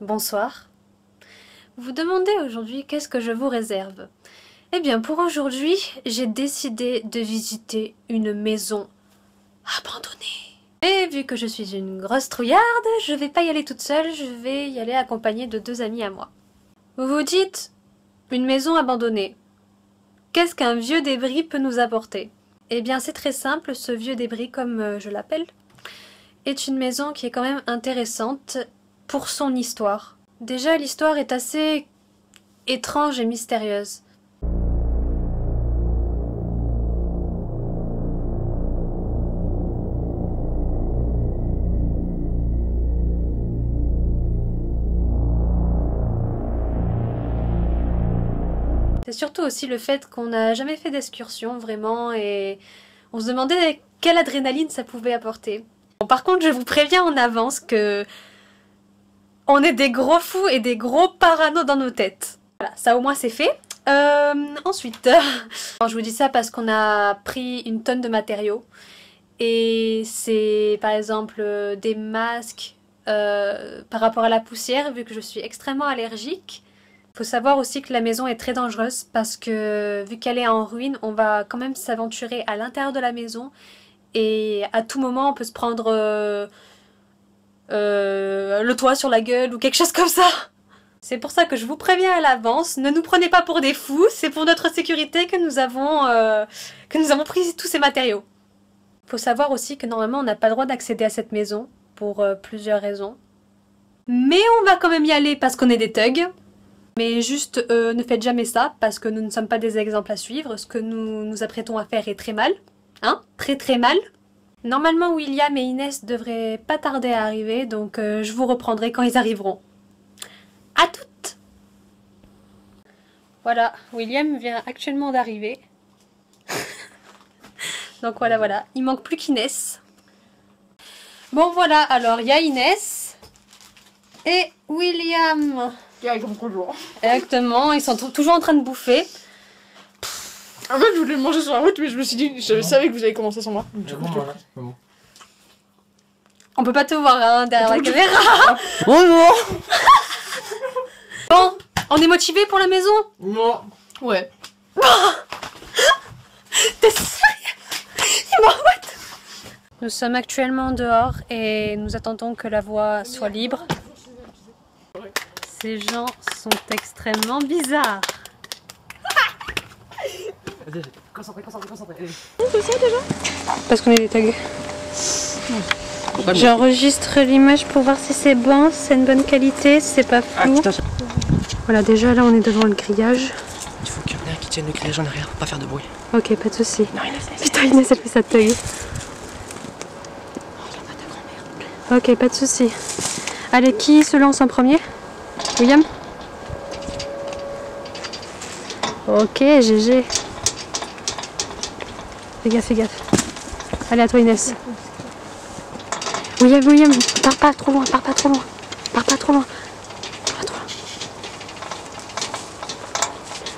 Bonsoir. Vous vous demandez aujourd'hui qu'est-ce que je vous réserve? Eh bien pour aujourd'hui, j'ai décidé de visiter une maison abandonnée. Et vu que je suis une grosse trouillarde, je vais pas y aller toute seule, je vais y aller accompagnée de 2 amis à moi. Vous vous dites, une maison abandonnée. Qu'est-ce qu'un vieux débris peut nous apporter? Eh bien c'est très simple, ce vieux débris comme je l'appelle, est une maison qui est quand même intéressante pour son histoire. Déjà l'histoire est assez étrange et mystérieuse. C'est surtout aussi le fait qu'on n'a jamais fait d'excursion vraiment et on se demandait quelle adrénaline ça pouvait apporter. Bon, par contre, je vous préviens en avance que on est des gros fous et des gros parano dans nos têtes. Voilà, ça au moins c'est fait. Ensuite, je vous dis ça parce qu'on a pris une tonne de matériaux et c'est par exemple des masques par rapport à la poussière vu que je suis extrêmement allergique. Faut savoir aussi que la maison est très dangereuse parce que vu qu'elle est en ruine, on va quand même s'aventurer à l'intérieur de la maison et à tout moment on peut se prendre le toit sur la gueule ou quelque chose comme ça. C'est pour ça que je vous préviens à l'avance, ne nous prenez pas pour des fous, c'est pour notre sécurité que nous avons pris tous ces matériaux. Faut savoir aussi que normalement on n'a pas le droit d'accéder à cette maison pour plusieurs raisons. Mais on va quand même y aller parce qu'on est des thugs. Mais juste ne faites jamais ça parce que nous ne sommes pas des exemples à suivre. Ce que nous nous apprêtons à faire est très mal. Hein? Très très mal. Normalement William et Inès devraient pas tarder à arriver, donc je vous reprendrai quand ils arriveront. À toutes! Voilà, William vient actuellement d'arriver. Donc voilà, il manque plus qu'Inès. Bon voilà, alors il y a Inès et William. Comme toujours. Exactement, ils sont toujours en train de bouffer. En fait, je voulais le manger sur la route, mais je me suis dit, je savais que vous allez commencer sans moi. Du coup, Bon. On peut pas te voir hein, derrière la caméra. Bonjour. Bon, on est motivé pour la maison? Non. Ouais. T'es sérieux? Nous sommes actuellement dehors et nous attendons que la voie soit libre. Ces gens sont extrêmement bizarres. Concentré. Parce qu'on est des thugs. J'enregistre l'image pour voir si c'est bon, si c'est une bonne qualité, si c'est pas flou. Voilà, déjà là on est devant le grillage. Il faut qu'il y en ait un qui tienne le grillage en arrière pour pas faire de bruit. Ok, pas de soucis. Non, Inès. Putain, Inès elle fait sa thug. Ok, pas de soucis. Allez, qui se lance en premier? William? Ok, GG. Fais gaffe. Allez, à toi Inès. William, pars pas trop loin.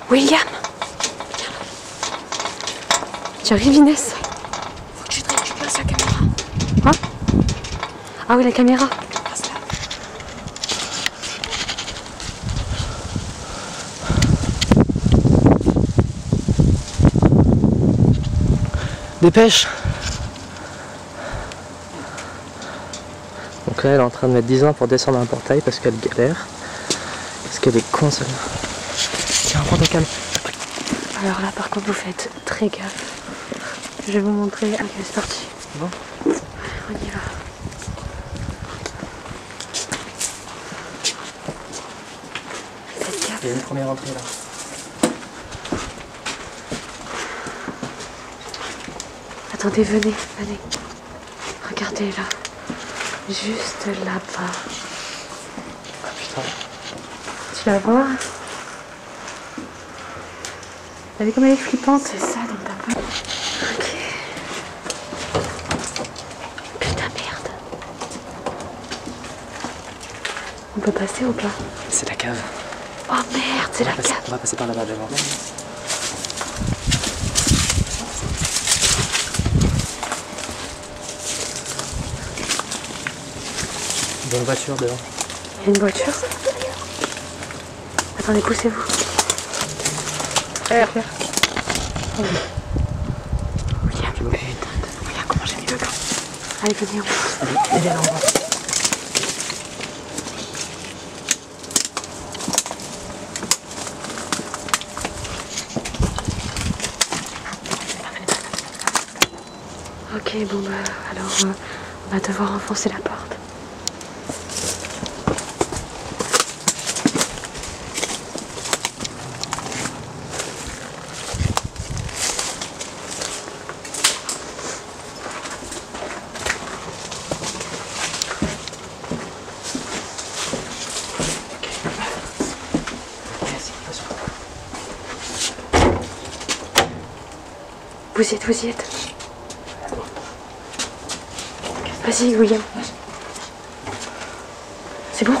William! Tu arrives Inès? Faut que je place la caméra. Quoi? Ah oui, la caméra. Passe là. Dépêche. Donc là, elle est en train de mettre 10 ans pour descendre un portail parce qu'elle galère. Parce qu'elle est con, celle-là. Tiens, prends ton calme. Alors là, par contre, vous faites très gaffe. Je vais vous montrer. Ok, c'est parti. Bon. On y va. Faites gaffe. Il y a une première entrée là. Attendez, venez. Regardez là. Juste là-bas. Ah putain. Tu la vois? T'as vu comme elle est flippante? C'est ça dans ta main. Ok. Putain, merde. On peut passer ou pas? C'est la cave. Oh merde, c'est la cave. On va passer par là-bas d'abord. Bonne voiture devant. y a une voiture. Attendez, poussez-vous. R. William, putain. William, comment j'ai mis le gant? Allez, venez, on pousse. Allez, viens, on va. Ok, bon bah alors on va devoir enfoncer la porte. Vous y êtes. Vas-y, William. C'est bon?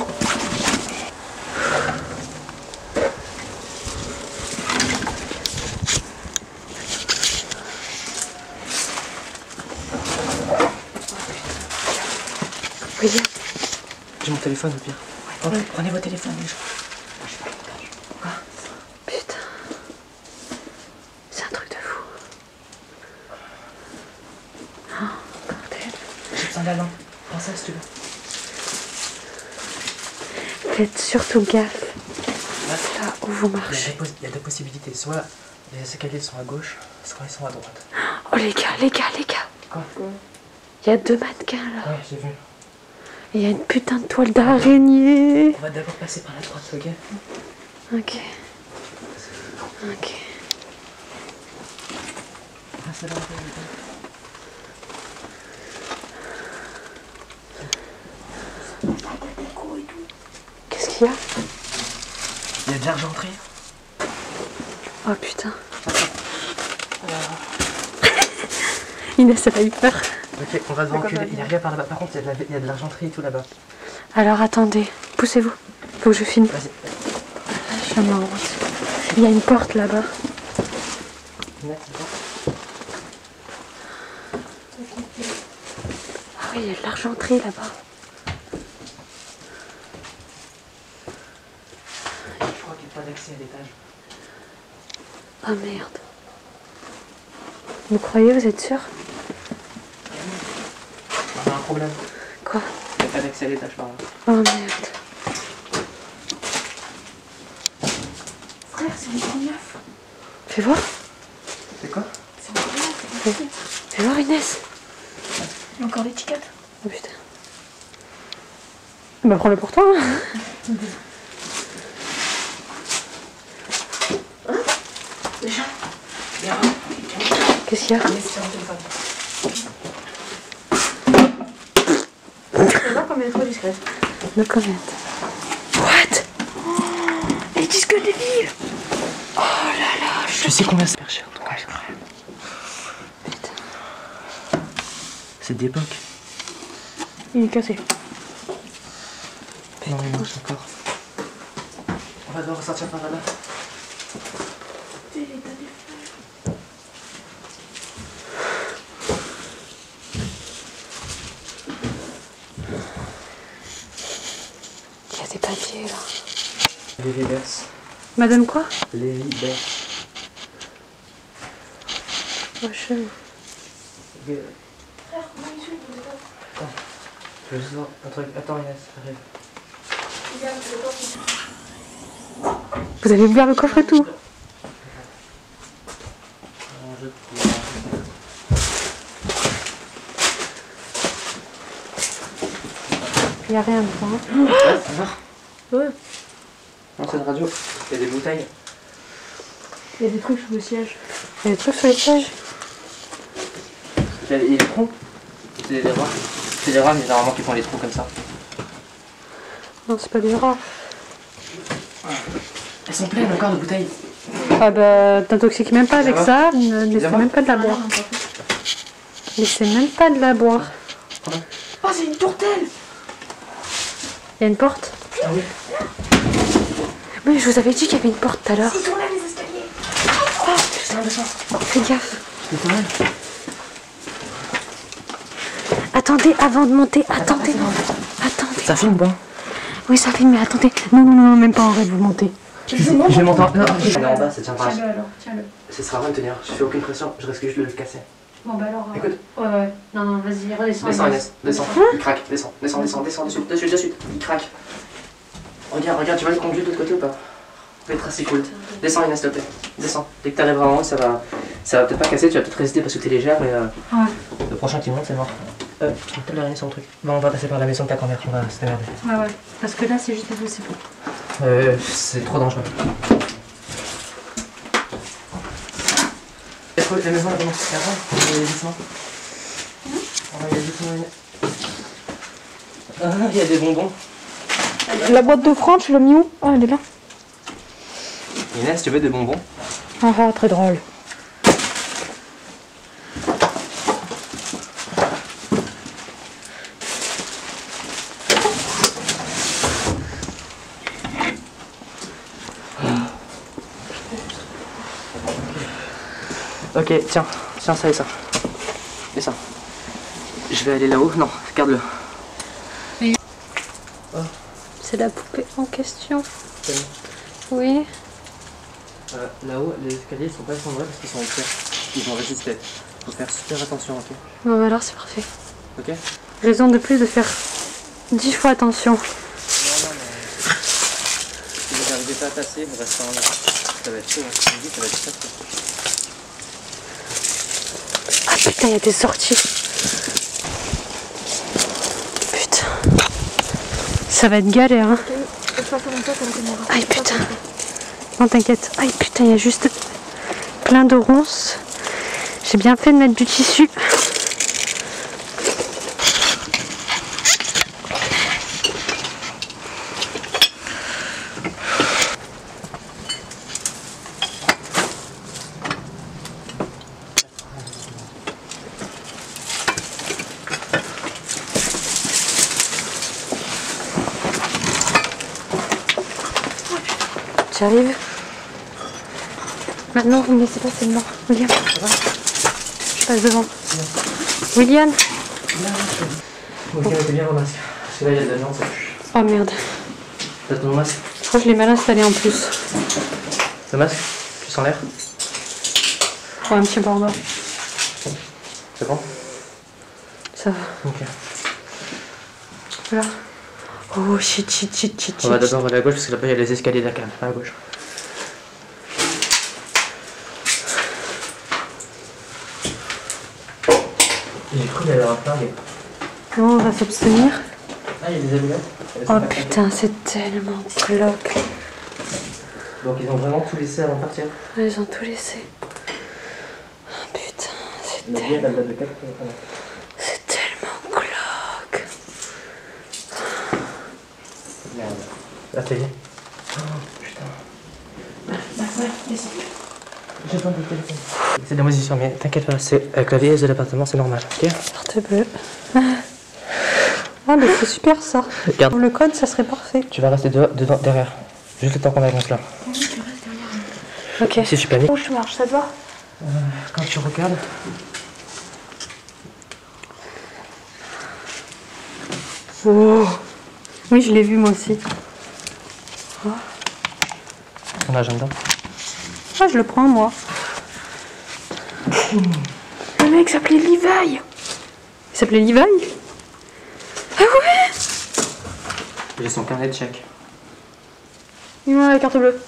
William. J'ai mon téléphone au pire. Ouais. Prenez vos téléphones les gens. Quoi? Putain. C'est un truc de fou. Oh, bordel. J'ai besoin de la lampe. Prends ça si tu veux. Faites surtout gaffe. Ouais. Là où vous marchez. Il y a deux possibilités. Soit les escaliers sont à gauche, soit ils sont à droite. Oh les gars. Quoi? Il y a 2 mannequins là. Ouais, j'ai vu. Et il y a une putain de toile d'araignée. On va d'abord passer par la droite, ok? Ok. Ah, c'est là, Qu'est-ce qu'il y a? Il y a de l'argenterie. Oh putain. Inès, elle a eu peur. Ok, on va devant enculer. Il y a rien par là-bas. Par contre, il y a de l'argenterie et tout là-bas. Alors attendez, poussez-vous. Faut que je filme. Vas-y. Je m'avance. Il y a une porte là-bas. Ah oui, il y a de l'argenterie là-bas. Je crois qu'il n'y a pas d'accès à l'étage. Oh merde. Vous croyez, vous êtes sûr? On a un problème. Quoi? Il n'y a pas d'accès à l'étage par là. Oh merde. Frère, c'est une grande neuf. Fais voir. C'est quoi? C'est une grande neuf. Fais voir Inès. Il y a encore l'étiquette. Oh putain. Bah prends-le pour toi. Hein. Déjà. Qu'est-ce qu'il y a? Ça va comme elle est trop discrète. No comment. What? Les disques de livres. Oh là là. Je sais combien c'est cher. Putain. C'est d'époque. Il est cassé. Non, il marche encore. On va devoir ressortir par là-bas. Il y a des papiers là. Les Libers. Madame quoi? Les Libers. Oh chelou. Attends. Je veux juste voir un truc. Attends Inès, arrive. Vous avez ouvert le coffre et tout? Il n'y a rien dedans. Ouais, ça va. Ouais. Non, c'est une radio. Il y a des bouteilles. Il y a des trucs sur le siège. Il y a des trucs sur les sièges. Il y a des trous. C'est des rats. C'est des rats, mais généralement qui font les trous comme ça. Non, c'est pas des rats. Elles sont pleines encore de bouteilles. Ah bah t'intoxiques même pas avec ça. Ne laissez va même pas de la boire. Laissez même pas de la boire. Oh, c'est une tourtelle. Il y a une porte? Ah oui. Oui, je vous avais dit qu'il y avait une porte tout à l'heure. Ils sont là, les escaliers. Fais gaffe. C'est pas mal. Attendez, avant de monter, attendez. Attendez. Ça filme pas? Oui, ça filme, mais attendez. Non, non, non, même pas en vrai, vous montez. Je vais monter en... Non, on est en bas, ça tient pas. Tiens-le alors, tiens-le. Ça sera rien de tenir, je fais aucune pression, je risque juste de le casser. Bon, bah alors. Écoute. Ouais, ouais. Non, non, vas-y, redescends. Descends Inès, descends. Il craque, descends, descends, dessus. Il craque. Regarde, tu vas le conduire de l'autre côté ou pas? Ça va être assez cool. Descends Inès, s'il te plaît. Descends. Dès que t'arriveras en haut, ça va peut-être pas casser, tu vas peut-être résister parce que t'es légère, mais Ouais. le prochain qui monte, c'est mort. Tu peux peut-être l'arrêter sur le truc. Bon, on va passer par la maison de ta grand-mère, on va se démerder. Ouais, ouais. Parce que là, c'est juste vous, c'est bon. C'est trop dangereux. La maison, elle commence à faire on va y aller doucement. On va y aller doucement. Ah, il y a des bonbons. La boîte de francs, tu l'as mis où? Ah, elle est là. Inès, tu veux des bonbons? Ah, ah, très drôle. Ok, tiens, ça et ça. Et ça. Je vais aller là-haut. Non, garde-le. C'est la poupée en question. Salut. Oui. Là-haut, les escaliers sont pas effondrés parce qu'ils sont en pierre. Ils vont résister. Faut faire super attention, ok? Bon, bah alors, c'est parfait. Ok? Raison de plus de faire 10 fois attention. Non, mais... Si vous n'arrivez pas à passer, vous restez en là. Ça va être chaud, hein. Je vous dis, ça va être très chaud. Ah putain, il y a des sorties. Putain. Ça va être galère, hein. Aïe putain. Non, t'inquiète. Aïe putain, il y a juste plein de ronces. J'ai bien fait de mettre du tissu. J'arrive. Maintenant, vous me laissez passer devant. William. Je passe devant. William. Ok, mettez bien vos masques. Parce que là, il y a de la viande, ça pue. Oh merde. T'as ton masque? Je crois que je l'ai mal installé en plus. Le masque? Tu sens l'air? Oh, un petit peu en bas. C'est bon? Ça va. Ok. Voilà. Oh shit. On va d'abord aller à gauche parce que là-bas il y a les escaliers de la cave. À gauche. J'ai cru qu'il y avait un plein, mais... Non, on va s'abstenir. Ah, il y a des allumettes. Oh putain, c'est tellement glauque. Donc ils ont vraiment tout laissé avant de partir. Ils ont tout laissé. Oh putain, c'est La tellement... date de 4. C'est tellement glauque. Merde. L'atelier. Oh putain. J'ai besoin de téléphone. C'est de la moisissure, mais t'inquiète pas, c'est avec la vieillesse de l'appartement, c'est normal, ok? Carte bleue. Ah mais c'est super ça. Regarde. Pour le code, ça serait parfait. Tu vas rester dedans, derrière. Juste le temps qu'on avance là. Ok. Si je panique. Où je marche, ça te va? Quand tu regardes. Oh. Oui, je l'ai vu moi aussi. Ton agenda. Ah, je le prends moi. Le mec s'appelait Levi. Il s'appelait Levi? Ah ouais? J'ai son carnet de chèques. Dis-moi la carte bleue.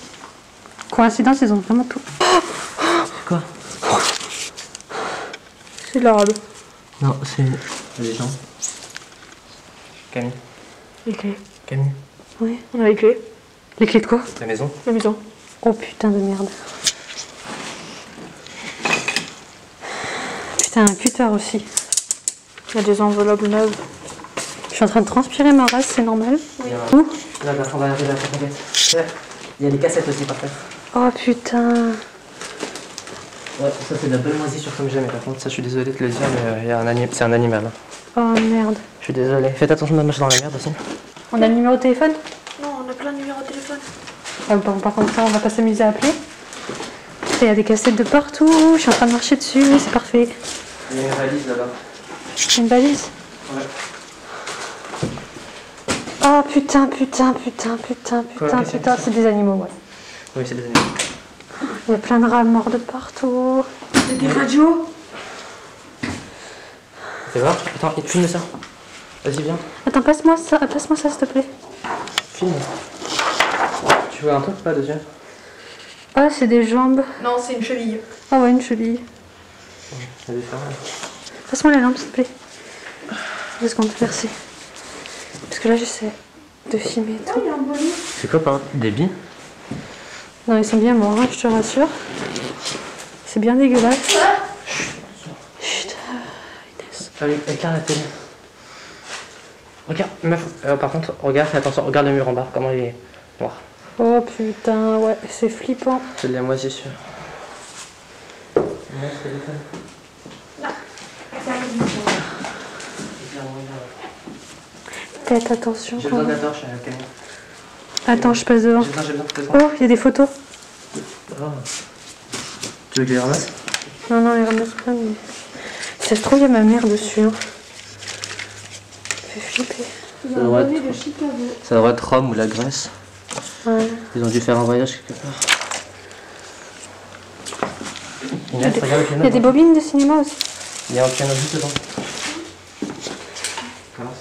Coïncidence, ils ont vraiment tout. Quoi? C'est de l'arabe. Non, c'est les gens. Camille. Les clés. Camille. Oui. On a les clés. Les clés de quoi? La maison. La maison. Oh putain de merde. Putain, un cutter aussi. Il y a des enveloppes neuves. Je suis en train de transpirer ma race, c'est normal. Oui. Où? Là, on va arriver à la paquette. Il y a des cassettes aussi par terre. Oh putain. Ouais, ça c'est de la bonne moisissure comme jamais. Par contre, ça je suis désolé de te le dire, mais c'est un animal. Hein. Oh merde. Je suis désolé. Faites attention de me marcher dans la merde aussi. On a le numéro de téléphone? Non, on a plein de numéros de téléphone. Ah, bon, par contre, ça, on va pas s'amuser à appeler. Il y a des cassettes de partout. Je suis en train de marcher dessus. C'est parfait. Il y a une valise là-bas. Une valise? Ouais. Oh putain, c'est des animaux, ouais. Oui, c'est des animaux. Il y a plein de rats morts de partout. Il y a des radios. Fais voir. Attends, filme ça. Vas-y, viens. Attends, passe-moi ça, s'il te plaît. Filme. Tu vois un truc pas dessus? Ah, c'est des jambes. Non, c'est une cheville. Ah ouais, une cheville. Ça va faire mal. Passe-moi la lampe, s'il te plaît. 2 secondes, merci. Parce que là, j'essaie de filmer et tout. Il y a un bolide. C'est quoi, par des billes? Non, ils sont bien morts, hein, je te rassure. C'est bien dégueulasse. Chut. Inès. Allez, éclaire la télé. Regarde, meuf, par contre, regarde, fais attention, regarde le mur en bas, comment il est noir. Oh putain, ouais, c'est flippant. C'est de la moisissure. Faites attention. J'ai besoin de la torche, Camille. Attends, je passe devant. J'ai besoin de ta torche. Oh, il y a des photos. Oh. Tu veux que je les ramasse? Non, les ramasse pas, mais... Si ça se trouve, il y a ma mère dessus. Hein. Ça fait flipper. Ça devrait être Rome ou la Grèce. Ouais. Ils ont dû faire un voyage quelque part. Inès, regarde le Il piano. y a des bobines de cinéma aussi. Il y a un piano juste devant. Commence.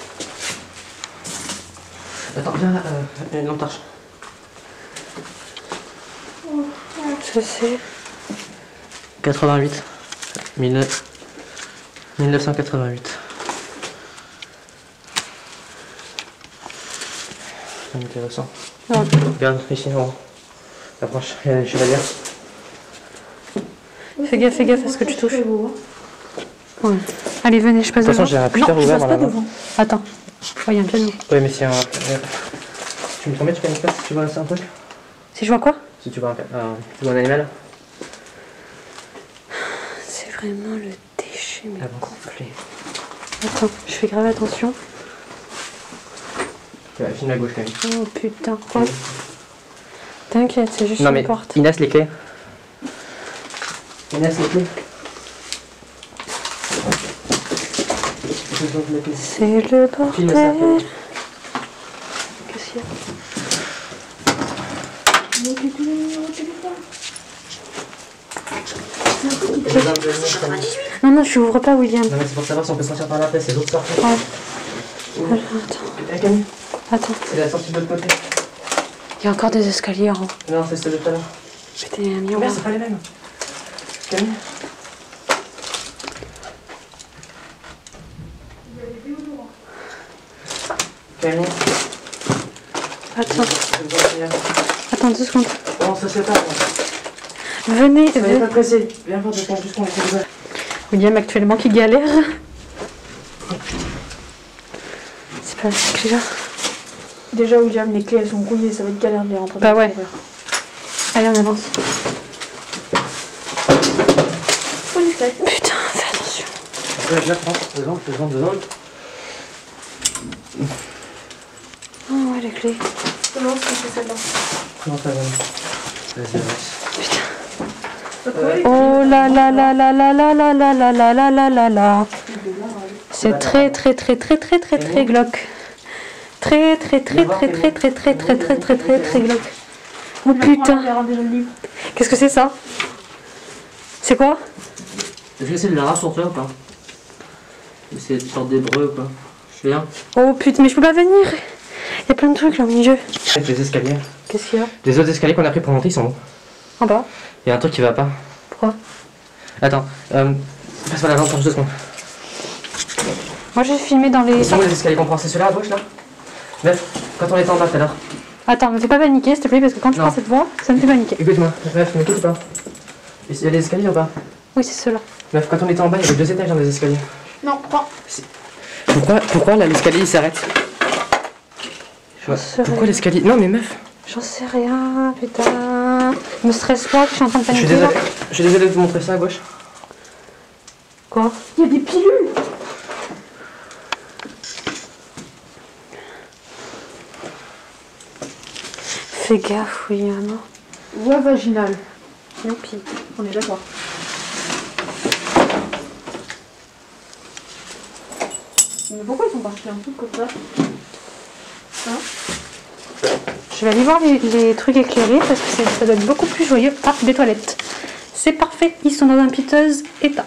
Attends, viens là, une lampe torche. Je sais. 88. 1988. C'est intéressant. Non. Regarde, ici, en haut. Approche, il y a une chevalière. Fais gaffe à ce que tu touches. Ouais. Allez, venez, je passe De toute devant. façon, j'ai un putain non, je ouvert passe dans pas la devant. Attends. Oh, il y a un piano. Oui, mais si un. Tu me promets, tu fais une place si tu vois un truc? Si je vois quoi? Si tu vois tu vois un animal? C'est vraiment le déchet, mais Avance. complet. Attends, je fais grave attention. Ouais, filme à gauche quand même. Oh putain, quoi? T'inquiète, c'est juste Non une mais, porte. Inès, les clés. Inès, les clés. C'est le Filme ça. bordel. Qu'est-ce qu'il y a? Non, je ouvre pas, William. Non mais c'est pour savoir si on peut sortir par là après, c'est l'autre sortie. Ouais. Eh Camille, Attends, c'est la sortie de l'autre côté. il y a encore des escaliers en haut. Non, c'est celle de tout à l'heure. Putain, il y a un miroir. Merde, c'est pas les mêmes. Camille. Camille. Attends 2 secondes. Non, ça c'est pas. Venez, Soyez pas pressé. Viens voir de juste qu'on essaie de voir. William actuellement qui galère. C'est pas ces clés là. Déjà, William, les clés elles sont rouillées, ça va être galère de les rentrer. Bah ouais. Allez, on avance. Putain, fais attention. Là, prends. 2 secondes. Oh ouais, les clés. Comment est-ce que c'est celle-là? Comment ça va? Vas-y, avance. Oh là là là là là là là là là là là là là là. C'est très glauque. Très glauque. Oh putain. Qu'est-ce que c'est ça? C'est quoi? Est-ce que c'est de l'arabe sur toi ou pas? C'est une sorte d'hébreu ou pas? Je viens. Oh putain, mais je peux pas venir. Il y a plein de trucs là au milieu. Les escaliers. Qu'est-ce qu'il y a? Les autres escaliers qu'on a pris pour monter, ils sont bons. En bas. Il y a un truc qui va pas. Pourquoi? Attends, passe-moi la lampe pour 2 secondes. Moi j'ai filmé dans les... C'est où les escaliers qu'on prend? C'est ceux-là à gauche là? Meuf, quand on était en bas tout à l'heure. Attends, me fais pas paniquer s'il te plaît parce que quand tu Non. prends cette voie, ça me fait paniquer. Écoute-moi, meuf, m'écoutes ou pas? Il y a des escaliers ou pas? Oui, c'est ceux-là. Meuf, quand on était en bas, il y avait 2 étages dans les escaliers. Non, prends. Pourquoi là l'escalier il s'arrête? Pourquoi l'escalier? Non mais meuf. J'en sais rien, putain. Me stresse pas que je suis en train de Je suis paniquer. désolé. Je suis désolé de vous montrer ça à gauche. Quoi? Il y a des pilules. Fais gaffe, William. Voie vaginale. Youpi. On est d'accord. Mais pourquoi ils sont partis un truc comme ça? Je vais aller voir les trucs éclairés parce que ça doit être beaucoup plus joyeux. Ah, des toilettes. C'est parfait, ils sont dans un piteux état.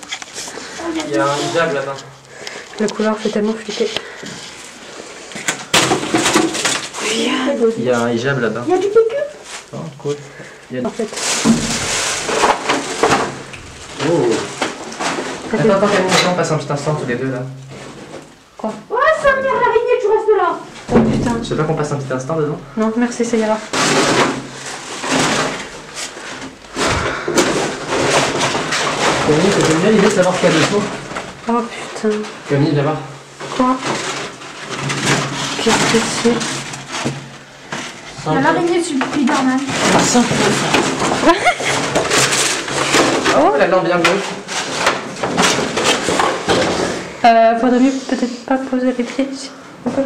Il y a un hijab là-bas. La couleur fait tellement flipper. Il y a un hijab là-bas. Il y a du pique. Oh, cool. En fait. Oh. Attends, Camille, on passe un petit instant tous les deux là. Quoi? Oh, ça merde, l'araignée, tu restes là. Oh putain. Je sais pas qu'on passe un petit instant dedans. Non, merci, ça ira. Camille, j'aime bien l'idée de savoir ce qu'il y a dessous. Oh putain. Camille, viens voir. Quoi? Qu'est-ce que c'est? Il y a l'araignée de Spiderman. Ah, simple. Oh, la lampe bien bleue. Faudrait mieux peut-être pas poser les pieds ici. Un peu.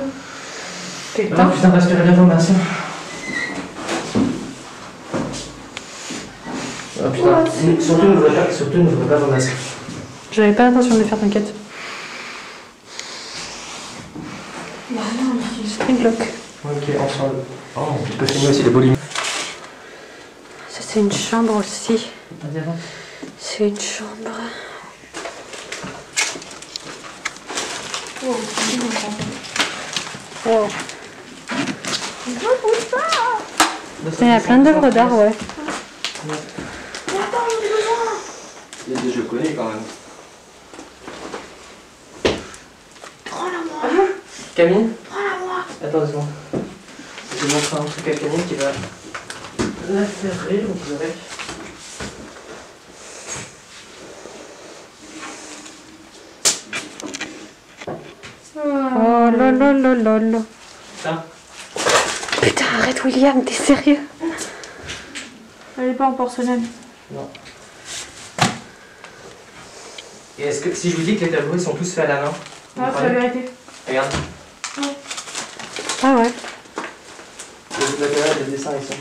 Oh putain, respirez bien, merci. Oh putain, surtout n'ouvrez pas vos masques. J'avais pas l'intention de le faire, t'inquiète. C'est une bloc. Ok, ensemble. Oh, tu peux filmer aussi les boulimie. Ça, c'est une chambre aussi. Vas-y, avance. C'est une chambre. Wow. Il y a plein d'œuvres d'art, ouais. Il y a des jeux connus quand même. Prends-la-moi. Camille, Prends-la-moi. attends 2 secondes. Je vais montrer un truc à Camille qui va la faire rire ou pleurer. Oh là là là là là. Ça. Putain, arrête William, t'es sérieux? Elle est pas en porcelaine. Non. Et est-ce que si je vous dis que les tableaux ils sont tous faits à la main? vous Ah, c'est la croyez? vérité. Regarde. Ah ouais. Les dessins ils sont.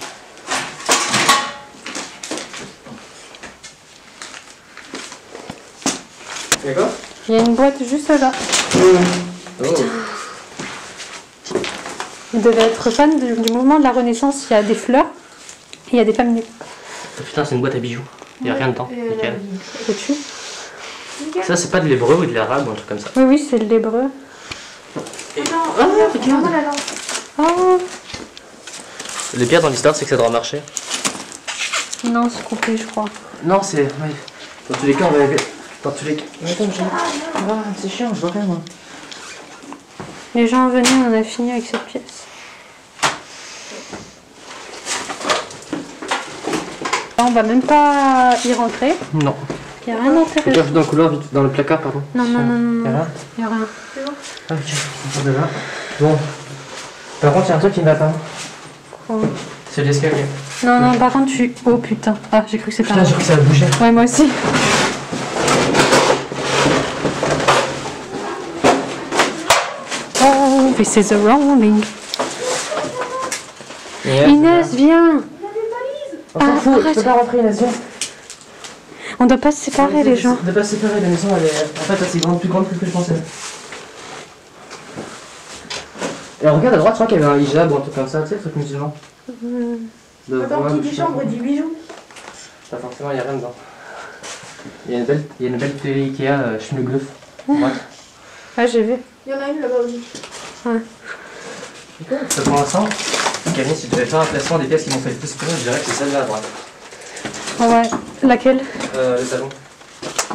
D'accord? Il y a une boîte juste là. Oh. Vous devez être fan du mouvement de la Renaissance. Il y a des fleurs et il y a des femmes nues. Oh, putain, c'est une boîte à bijoux. Il n'y a rien dedans. Nickel. Sais-tu? Ça, c'est pas de l'hébreu ou de l'arabe ou un truc comme ça. Oui, oui, c'est de l'hébreu. Attends, regarde la lampe. Oh Le pire dans l'histoire, c'est que ça doit marcher. non, c'est coupé, je crois. Non, c'est. Oui. Dans tous les cas, on va. Dans tous les cas. Mais attends, c'est chiant, je vois rien moi. Les gens venus, on a fini avec cette pièce. Là, on va même pas y rentrer. Non. Il n'y a rien d'intéressant. Regarde dans le couloir, vite, dans le placard, pardon. Non, non, non, non, Y'a non. rien? Il n'y a rien. Ah, ok, on de là. Bon. Par contre, il y a un truc qui ne va pas. Quoi? C'est l'escalier. Non, non, par contre, tu... Oh putain. Ah, j'ai cru que c'était Putain, j'ai cru que ça va bouger. Ouais, moi aussi. Oh, this is a rolling. Inès, viens. On s'en fout, arrête. je peux pas rentrer, Inès, viens. On doit pas se séparer, les gens. On ne pas se séparer, la maison, elle est en fait assez grande, plus grande que ce que je pensais. Et regarde à droite, je crois qu'il y avait un hijab ou un truc comme ça, tu sais, le truc musulman. De Attends, voile, qui dit chambre dit bijoux. Pas forcément, il n'y a rien dedans. Il y a une belle télé Ikea, Schmugleuf. Ouais. Ah, j'ai vu. Il y en a une là-bas aussi. Ça, pour l'instant, Camille, si tu devais faire un classement des pièces qui m'ont fait le plus peur, je dirais que c'est celle-là à droite. Ah ouais. Laquelle? Le salon.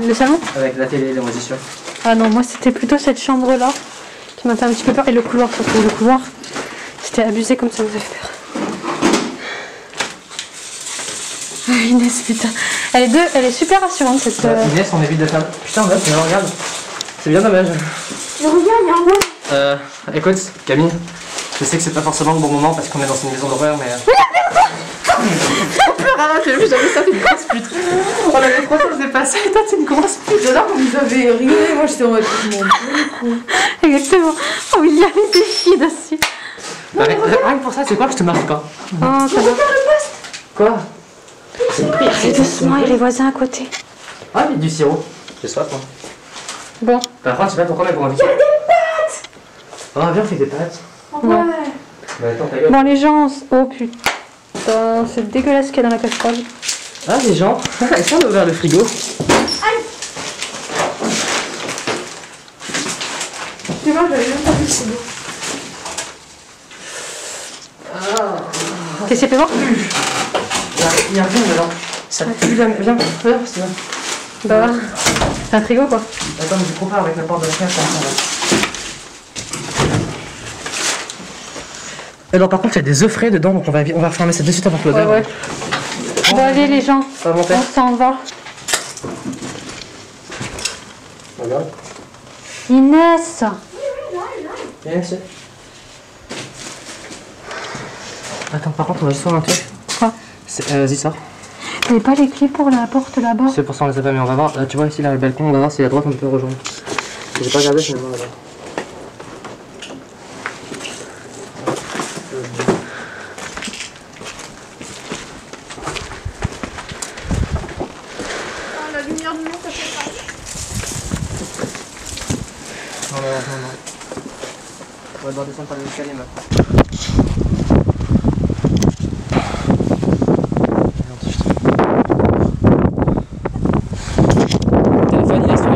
Le salon? Avec la télé, la moisissure. Ah non, moi c'était plutôt cette chambre-là qui m'a fait un petit peu peur. Et le couloir, surtout. Le couloir, c'était abusé comme ça, vous avez peur. Ah, Inès, putain. Elle est super rassurante cette. Inès, on évite de faire. Putain, meuf, mais regarde. C'est bien dommage. Mais regarde, il y a un roi. Écoute, Camille, je sais que c'est pas forcément le bon moment parce qu'on est dans une maison d'horreur, mais. J'ai vu, j'avais ça, t'es une grosse pute. On avait trop osé passer, et toi, t'es une grosse pute. J'adore quand vous avez rigolé, moi j'étais en mode. Exactement. Oh, William, il s'est chié dessus. Rien que pour ça, c'est quoi que je te marque pas? Oh, ça va. Quoi? C'est le pire. C'est doucement, il y a les voisins à côté. Ah, mais du sirop. J'ai soif, moi. Bon. Par contre, je sais pas pourquoi, mais pour inviter. Il y a des pâtes! Oh, viens, on fait des pâtes. Ouais. Mais attends, ta gueule. Bon les gens, oh putain, c'est dégueulasse ce qu'il y a dans la casserole. Ah les gens, est-ce qu'on a ouvert le frigo? Tu vois, j'avais même pas vu le frigo. Qu'est-ce qu'il fait voir? Il y a rien dedans. Ça pue la... Viens, c'est bon. Bah c'est un frigo quoi. Attends, mais je trop peur avec la porte de la cage. Alors par contre il y a des œufs frais dedans, donc on va refermer ça de suite avant que l'odeur. Ouais. Bon allez les gens, Ça va monter. on s'en va. Regarde. Inès. Viens ici. Attends, par contre on va juste faire un truc. Quoi? Vas-y, sors. T'avais pas les clés pour la porte là-bas? C'est pour ça on les a pas mis, on va voir. Là, tu vois ici là le balcon, on va voir si à droite on peut rejoindre. J'ai pas regardé finalement là-bas. La lumière du monde, ça fait pas. Non. On va devoir descendre par l'escalier maintenant. Téléphone, il est sur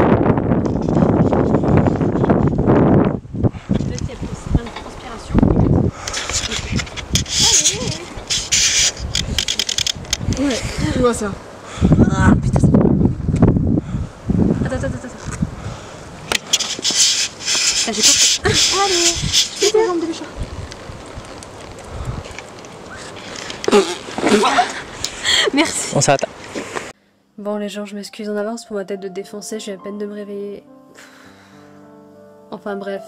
Ouais, tu vois ça. Ah putain. Attends. Ah, j'ai pas. Allez, je fais les jambes de méchant. Merci. On s'arrête. Bon les gens, je m'excuse en avance pour ma tête de défoncée, je viens à peine de me réveiller. Enfin bref.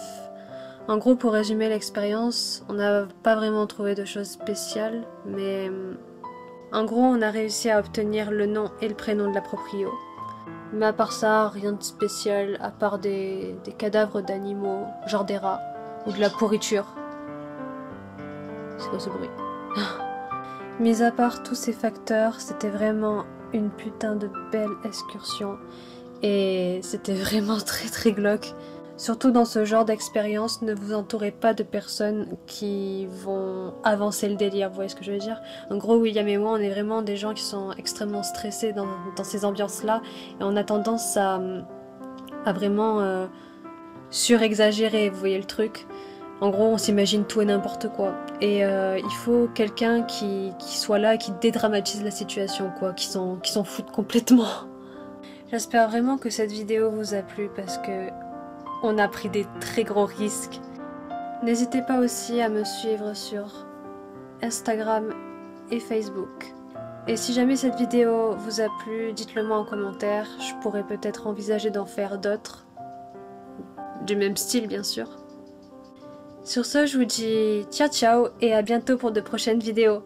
En gros, pour résumer l'expérience, on n'a pas vraiment trouvé de choses spéciales, mais en gros, on a réussi à obtenir le nom et le prénom de la proprio. Mais à part ça, rien de spécial, à part des cadavres d'animaux, genre des rats, ou de la pourriture. C'est quoi ce bruit? Mis à part tous ces facteurs, c'était vraiment une putain de belle excursion. Et c'était vraiment très glauque. Surtout dans ce genre d'expérience, ne vous entourez pas de personnes qui vont avancer le délire, vous voyez ce que je veux dire? En gros, William et moi, on est vraiment des gens qui sont extrêmement stressés dans ces ambiances-là, et on a tendance à vraiment surexagérer, vous voyez le truc? En gros, on s'imagine tout et n'importe quoi. Et il faut quelqu'un qui soit là, qui dédramatise la situation, quoi, qui s'en fout complètement. J'espère vraiment que cette vidéo vous a plu, parce que on a pris des très gros risques. N'hésitez pas aussi à me suivre sur Instagram et Facebook. Et si jamais cette vidéo vous a plu, dites-le moi en commentaire. Je pourrais peut-être envisager d'en faire d'autres. Du même style, bien sûr. Sur ce, je vous dis ciao ciao et à bientôt pour de prochaines vidéos.